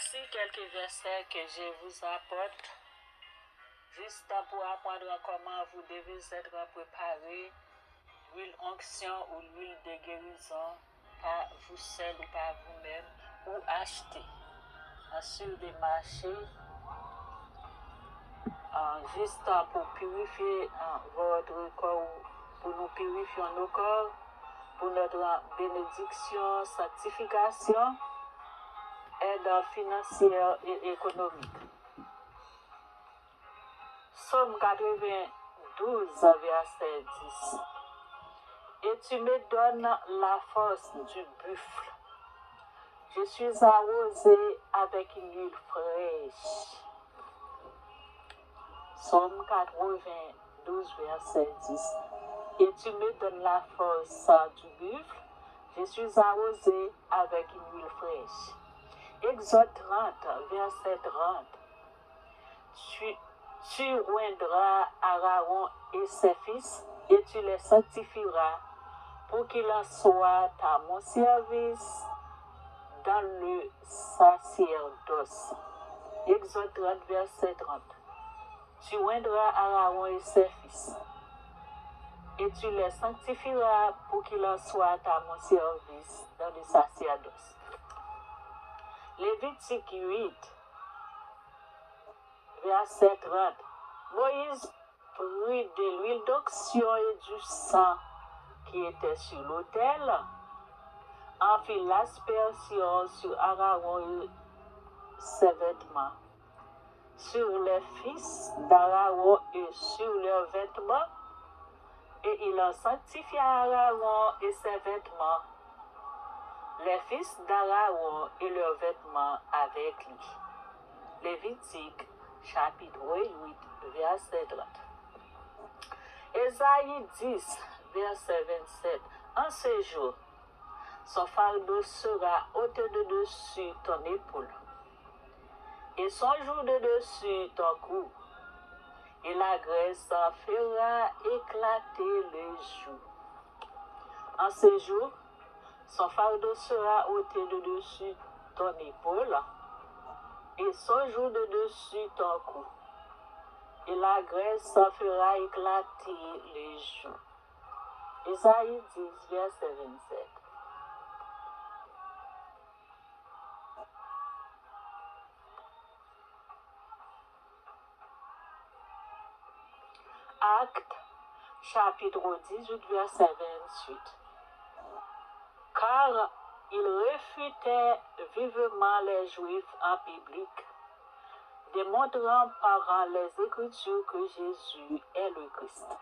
Voici quelques versets que je vous apporte, juste pour apprendre comment vous devez être préparé, l'huile onction ou l'huile de guérison, par vous seul ou par vous-même, ou acheter sur des marchés, juste pour purifier votre corps, pour nous purifier nos corps, pour notre bénédiction, sanctification, aide financière et économique. Psaume 92, verset 10. Et tu me donnes la force du buffle. Je suis arrosé avec une huile fraîche. Psaume 92, verset 10. Et tu me donnes la force du buffle. Je suis arrosé avec une huile fraîche. Exode 30, verset 30. Tu oindras Aaron et ses fils et tu les sanctifieras pour qu'ils en soient à mon service dans le sacerdoce. Exode 30, verset 30. Tu oindras Aaron et ses fils et tu les sanctifieras pour qu'ils en soient à mon service dans le sacerdoce. Lévitique 8, verset 30. Moïse prit de l'huile d'onction et du sang qui était sur l'autel, en fit l'aspersion sur Aaron et ses vêtements, sur les fils d'Aaron et sur leurs vêtements, et il en sanctifia Aaron et ses vêtements, les fils d'Aaron et leurs vêtements avec lui. Lévitique, chapitre 8, verset 30. Ésaïe 10, verset 27. En ce jour, son fardeau sera ôté de dessus ton épaule, et son joug de dessus ton cou, et la graisse fera éclater le joug. En ce jour, son fardeau sera ôté de dessus ton épaule, et son joug de dessus ton cou, et la graisse fera éclater les joues. Ésaïe 10, verset 27. Actes, chapitre 18, verset 28. Car il réfutait vivement les Juifs en public, démontrant par les Écritures que Jésus est le Christ.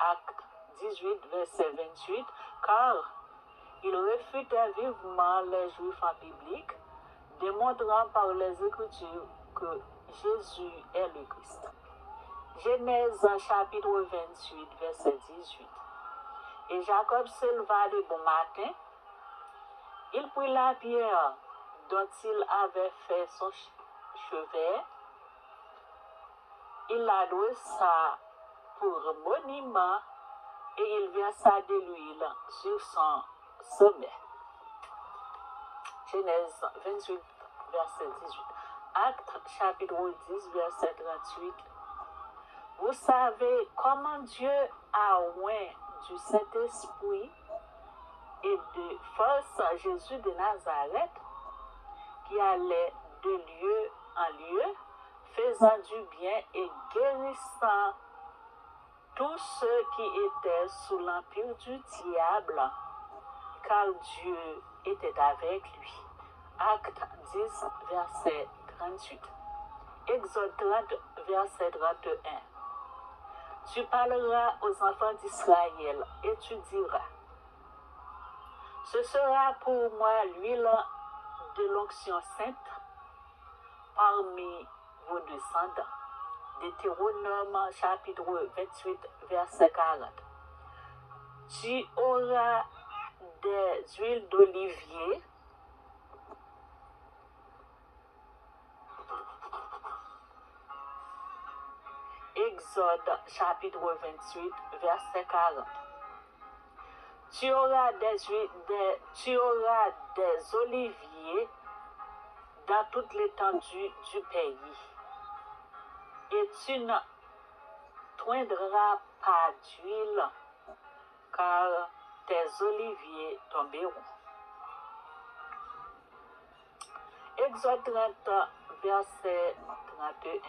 Acte 18, verset 28. Car il réfutait vivement les Juifs en public, démontrant par les Écritures que Jésus est le Christ. Genèse chapitre 28, verset 18. Et Jacob se leva de bon matin, il prit la pierre dont il avait fait son chevet, il la dressa pour monument et il versa de l'huile sur son sommet. Genèse 28, verset 18. Actes chapitre 10, verset 38. Vous savez comment Dieu a oint du Saint-Esprit et de force Jésus de Nazareth, qui allait de lieu en lieu, faisant du bien et guérissant tous ceux qui étaient sous l'empire du diable, car Dieu était avec lui. Acte 10, verset 38. Exode 30, verset 31. Tu parleras aux enfants d'Israël et tu diras: ce sera pour moi l'huile de l'onction sainte parmi vos descendants. Deutéronome chapitre 28, verset 40. Tu auras des huiles d'olivier Exode chapitre 28, verset 40. Tu auras tu auras des oliviers dans toute l'étendue du pays. Et tu ne toindras pas d'huile, car tes oliviers tomberont. Exode 30, verset 31.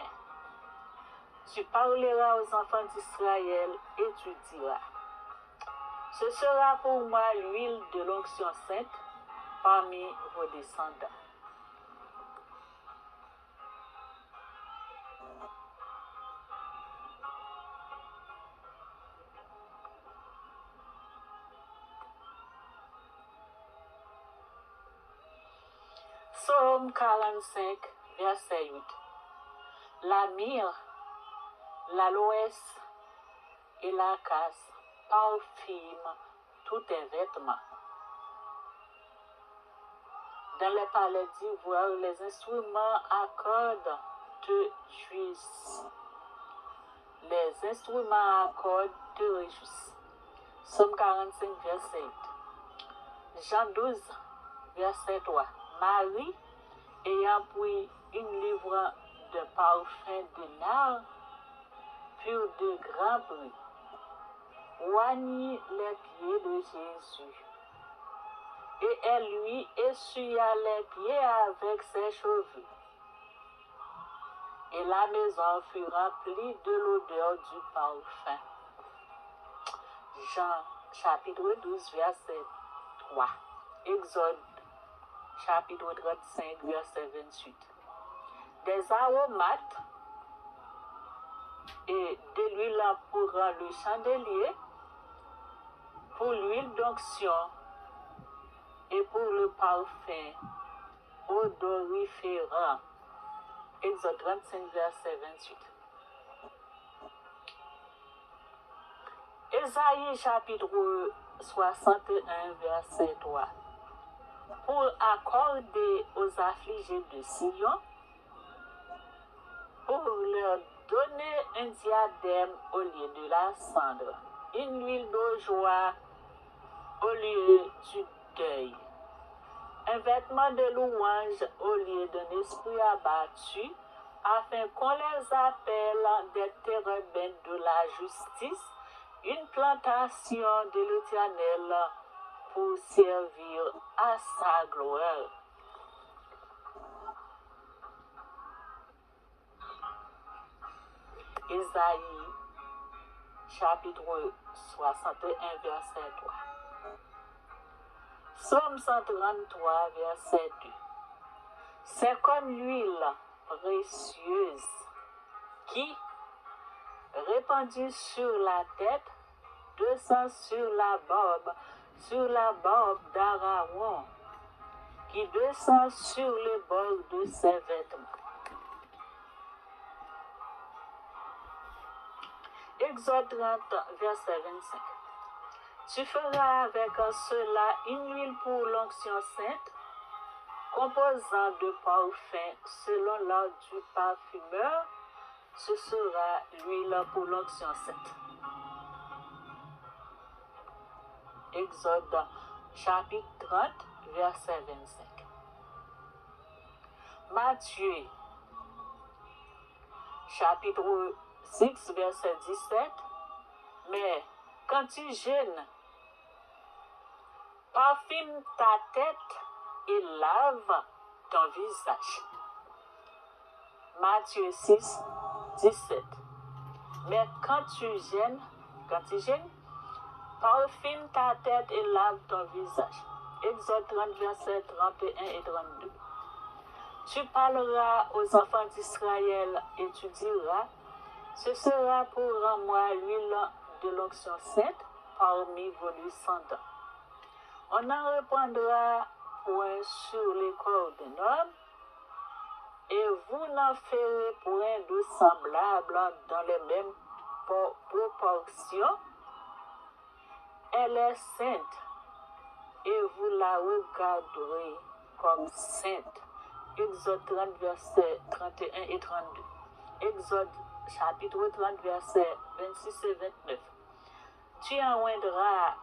Tu parleras aux enfants d'Israël et tu diras, ce sera pour moi l'huile de l'onction sainte parmi vos descendants. Psaume 45, verset 8. La myrrhe, l'aloès et la casse parfument tous tes vêtements. Dans les palais d'ivoire, les instruments à cordes te jouissent. Les instruments à cordes te réjouissent. Psaume 45, verset 8. Jean 12, verset 3. Marie, ayant pris une livre de parfum de nard, furent de grands bruits, oignit les pieds de Jésus. Et elle lui essuya les pieds avec ses cheveux. Et la maison fut remplie de l'odeur du parfum. Jean chapitre 12, verset 3. Exode chapitre 35, verset 28. Des aromates et de l'huile pour le chandelier, pour l'huile d'onction et pour le parfum odoriférant. Exode 35, verset 28. Ésaïe chapitre 61, verset 3. Pour accorder aux affligés de Sion, pour leur donner un diadème au lieu de la cendre, une huile de joie au lieu du deuil, un vêtement de louange au lieu d'un esprit abattu, afin qu'on les appelle des térébinths de la justice, une plantation de l'Éternel pour servir à sa gloire. Ésaïe, chapitre 61, verset 3. Psaume 133, verset 2. C'est comme l'huile précieuse qui, répandue sur la tête, descend sur la barbe d'Aaron, qui descend sur les bords de ses vêtements. Exode 30, verset 25. Tu feras avec cela une huile pour l'onction sainte, composant de parfum selon l'ordre du parfumeur, ce sera l'huile pour l'onction sainte. Exode chapitre 30, verset 25. Matthieu chapitre 6, verset 17. Mais quand tu jeûnes, parfume ta tête et lave ton visage. Matthieu 6, 17. Mais quand tu jeûnes, parfume ta tête et lave ton visage. Exode 30, versets 31 et 32. Tu parleras aux enfants d'Israël et tu diras, ce sera pour moi l'huile de l'onction sainte parmi vos descendants. On en reprendra point sur les corps d'un homme, et vous n'en ferez point de semblable dans les mêmes proportions. Elle est sainte, et vous la regarderez comme sainte. Exode 30, versets 31 et 32. Exode chapitre 30, versets 26 et 29. Tu en oindras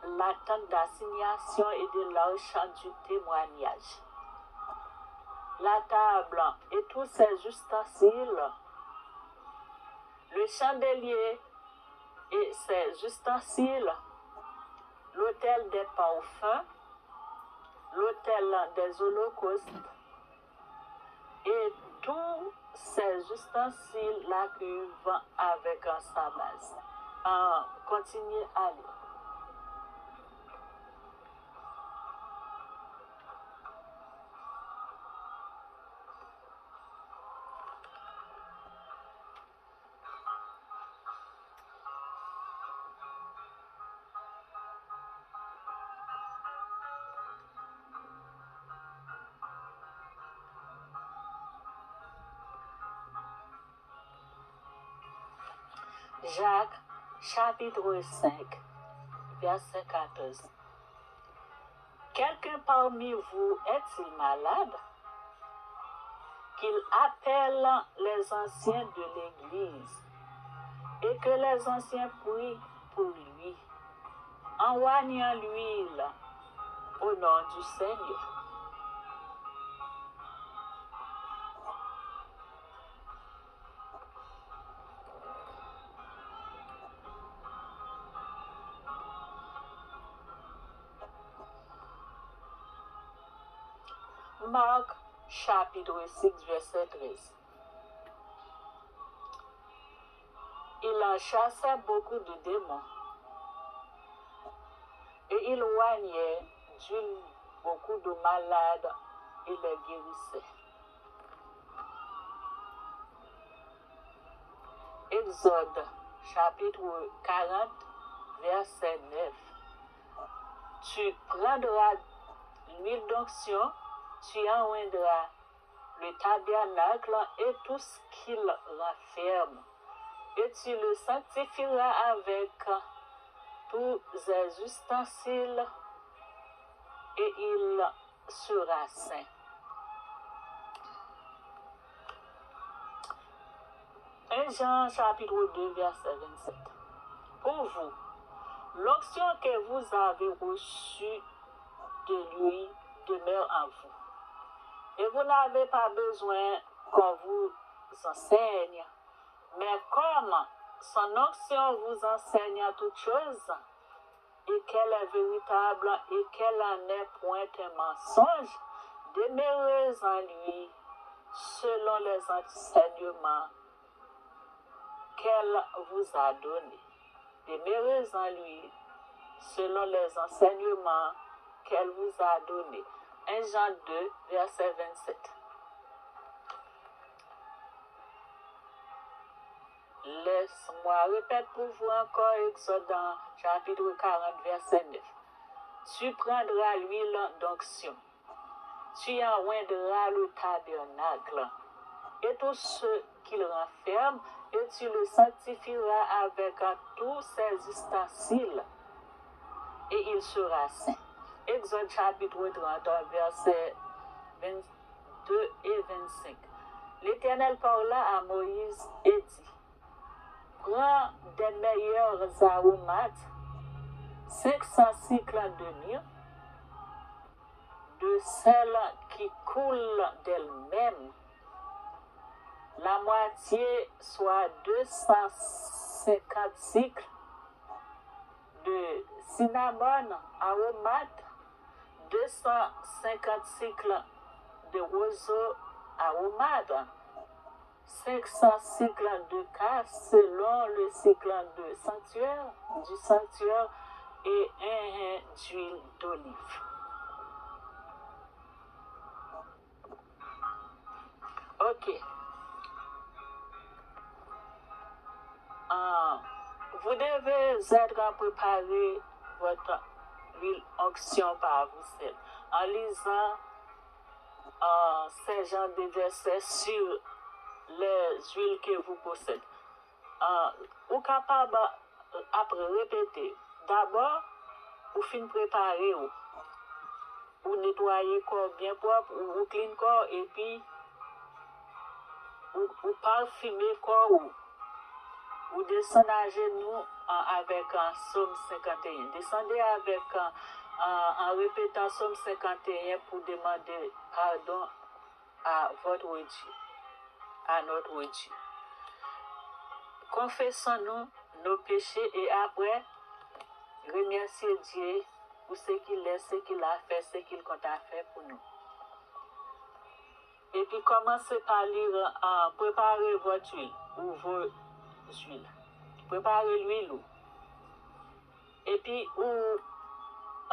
la tente d'assignation et de l'arche du témoignage, la table et tous ses ustensiles, le chandelier et ses ustensiles, l'autel des parfums, l'autel des holocaustes, et tous ces ustensiles, la cuve avec sa base. Continuez à lire. Jacques, chapitre 5, verset 14. Quelqu'un parmi vous est-il malade? Qu'il appelle les anciens de l'Église et que les anciens prient pour lui, en oignant l'huile au nom du Seigneur. Marc, chapitre 6, verset 13. Il en chassait beaucoup de démons et il oignait d'huile beaucoup de malades et les guérissait. Exode, chapitre 40, verset 9. Tu prendras l'huile d'onction, tu enlèveras le tabernacle et tout ce qu'il renferme, et tu le sanctifieras avec tous ses ustensiles, et il sera saint. Jean chapitre 2, verset 27. Pour vous, l'onction que vous avez reçue de lui demeure en vous. Et vous n'avez pas besoin qu'on vous enseigne, mais comme son onction vous enseigne à toutes choses, et qu'elle est véritable et qu'elle n'en est point un mensonge, demeurez en lui selon les enseignements qu'elle vous a donnés. Demeurez en lui selon les enseignements qu'elle vous a donnés. 1 Jean 2, verset 27. Laisse-moi répéter pour vous encore Exode chapitre 40, verset 9. Tu prendras l'huile d'onction, tu enlèveras le tabernacle et tout ce qu'il renferme, et tu le sanctifieras avec tous ses ustensiles, et il sera saint. Exode chapitre 30, verset 22 et 25. L'Éternel parla à Moïse et dit: prends des meilleurs aromates, 500 cycles de myrrhe, de celles qui coulent d'elles-mêmes, la moitié, soit 250 cycles de cinnamome aromate, 250 cycles de roseau aromate, 500 cycles de casse selon le cycle du sanctuaire, et un d'huile d'olive. Ok. Vous devez être préparé votre huile onction par vous-même en lisant ces genres de versets sur les huiles que vous possédez. Vous capable après répéter. D'abord, vous finissez préparer, vous nettoyez le corps bien propre, vous clean le corps et puis vous parfumez le corps, vous descendez à genoux avec un Somme 51. Descendez avec en répétant Somme 51 pour demander pardon à votre Dieu, à notre Dieu. Confessons-nous nos péchés et après, remerciez Dieu pour ce qu'il est, ce qu'il a fait, ce qu'il compte à faire pour nous. Et puis commencez par lire, préparez votre huile ou vos huiles. Préparez l'huile. Et puis,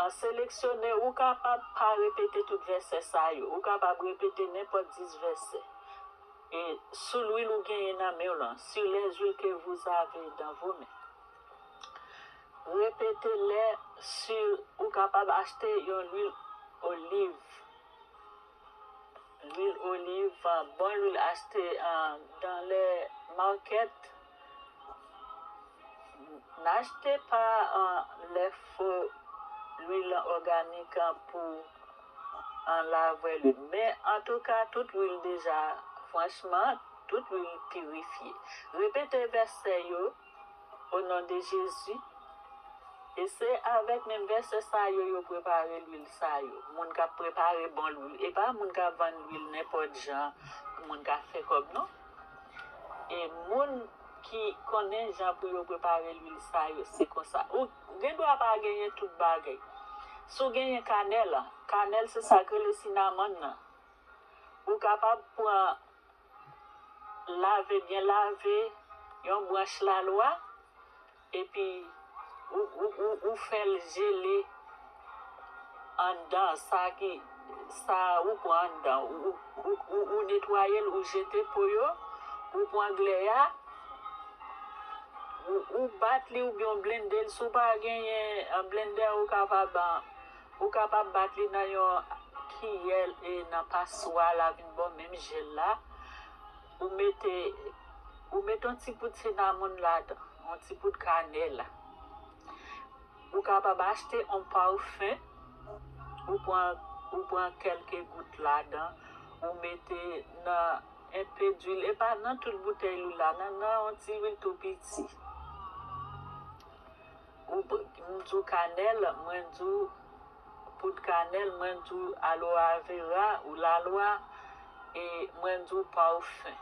sélectionnez ou capable de pas répéter tout verset ça, ou capable de répéter n'importe 10 versets. Et sur l'huile ou gagnez dans main, sur les huiles que vous avez dans vos mains. Répétez-les sur ou capable d'acheter une huile olive. L'huile olive, bonne huile achetée dans les markets. N'achetez pas les faux l'huile organique pour en laver l'huile. Mais en tout cas, toute l'huile déjà, franchement, toute l'huile purifiée. Répétez verset au nom de Jésus. Et c'est avec même verset ça yo préparer l'huile ça yo. Moun ka préparer bon l'huile et pas moun ka vendre l'huile n'importe genre, moun ka fait comme non. Et moun qui connaît gens pour préparer l'huile ça yo, c'est comme ça. Ou gen doit pas gagner tout bagay. Si gagner cannelle, cannelle c'est ça que le cinnamon là. Ou capable pour laver bien laver, yon branche la loi et puis ou faire le geler en dedans, ça ou pour en dedans, ou nettoyer ou jeter pour eux, ou pour angléa, ou battre ou bien blender, si pas gagner un blender ou capable battre dans yon qui et dans passoire la vin bon même gel là, ou mettez un petit peu de cinnamon là-dedans, un petit peu de cannelle là. Ou capable acheter un parfum ou prendre quelques gouttes là-dedans ou mettez dans un peu d'huile et pas dans toute bouteille là dans un petit huile tout petit ou m'dou cannelle m'dou poudre cannelle m'dou aloe vera ou la loi et m'dou parfum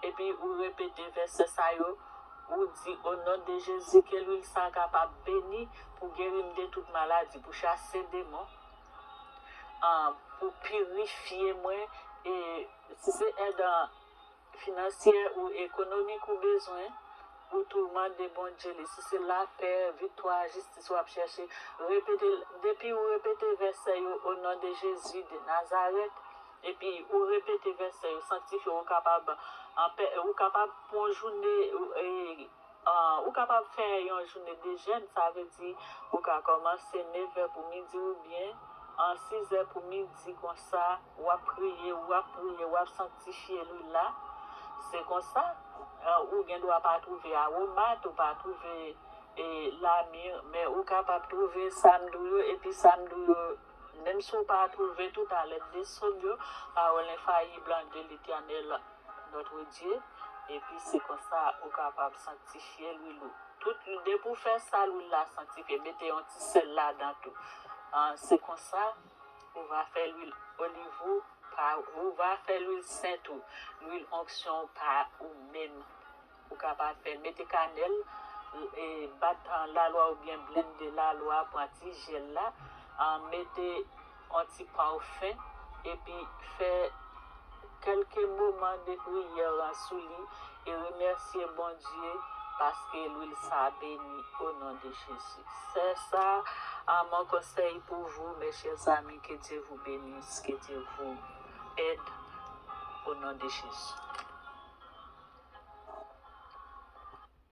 et puis ou répétez verset ça yo ou dit au nom de Jésus que l'huile soit capable béni pour guérir de toute maladie, pour chasser des démons, pour purifier moi et si c'est aide financière ou économique ou besoin, ou tout le monde de bon Dieu, si c'est la paix, victoire, justice, ou à chercher, répétez, depuis vous répétez verset au nom de Jésus de Nazareth, et puis vous répétez verset, sanctifiez, ou capable pour une journée, ou capable de faire une journée de jeûne, ça veut dire, ou capable commencer 9h pour midi ou bien, en 6h pour midi, comme ça, ou à prier, ou à sanctifier lui là, c'est comme ça. Ou ne doit pas trouver aromate, ou pas trouver l'ami, mais ou capable de trouver samedou et puis samedou, même si on pas trouver tout à l'aide des sommes, parole infaillible de l'Éternel, notre Dieu, et puis c'est comme ça, on capable de sanctifier l'huile. Tout l'idée pour faire ça, l'huile la sanctifier, mettez un petit sel là dans tout. C'est comme ça, on va faire l'huile olive. On va faire l'huile sainte ou l'huile onction par ou même ou capable faire mettre cannelle et battre la loi ou bien blender la loi pour un petit gel là mettez un petit parfum et puis faire quelques moments de prière sous lit et remercier bon Dieu parce que l'huile s'a béni au nom de Jésus. C'est ça mon conseil pour vous mes chers amis, que Dieu vous bénisse, que Dieu vous aide au nom de Jésus.